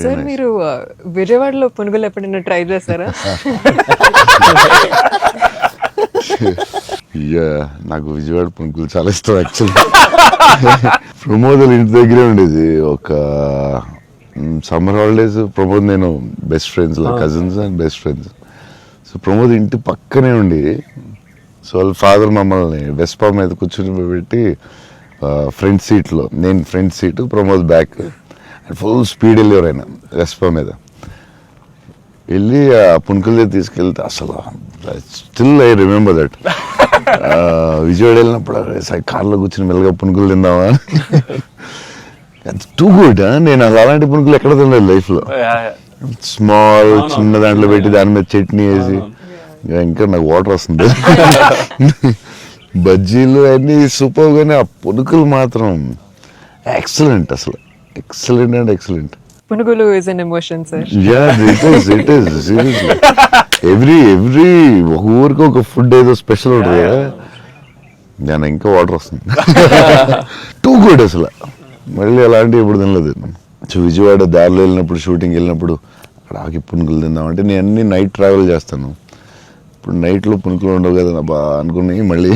Sir మీరు విజయవాడలో పునుగులు ఎప్పుడైనా ట్రై చేస్తారా? నాకు విజయవాడ పునుగులు చాలా ఇష్టం యాక్చువల్లీ. ప్రమోద్ ఇంటి దగ్గరే ఉండేది. ఒక సమ్మర్ హాలిడేస్ ప్రమోద్ నేను best friends, cousins and best friends. So Pramod ఇంటి పక్కనే ఉండి, సో వాళ్ళ ఫాదర్ మమ్మల్ని వెస్పా మీద కూర్చుని పెట్టి ఫ్రంట్ సీట్లో, నేను front seat, Pramod back, and full speed వెళ్ళేవారు ఆయన వెస్పా మీద. వెళ్ళి ఆ పునుకులు తీసుకెళ్తే అసలు still I remember that. Vijayawada వెళ్ళినప్పుడు కార్లో కూర్చుని మెల్లగా పునుకులు తిందామా, టూ గుడ్. నేను అసలు అలాంటి పునుకులు ఎక్కడ తినలేదు లైఫ్లో. స్మాల్ చిన్న దాంట్లో పెట్టి దాని మీద చట్నీ వేసి, ఇంకా నాకు వాటర్ వస్తుంది. బజ్జీలు అన్నీ సూపర్, కానీ ఆ పునుకులు మాత్రం ఎక్సలెంట్, అసలు ఎక్సలెంట్ అండ్ ఎక్సలెంట్. పునుగులు is an emotion sir. It is seriously. Every ఒక ఊరికి ఒక ఫుడ్ ఏదో స్పెషల్ ఉంటుంది కదా, నేను ఇంకా వాటర్ వస్తుంది. టూ గుడ్ అసలు. మళ్ళీ అలాంటివి ఇప్పుడు తినలేదు. సో విజయవాడ దారిలో వెళ్ళినప్పుడు, షూటింగ్ వెళ్ళినప్పుడు అక్కడ ఆకి పునుకులు తిందామంటే, నేను అన్ని నైట్ ట్రావెల్ చేస్తాను. ఇప్పుడు నైట్లో పునుకులు ఉండవు కదా బా అనుకుని మళ్ళీ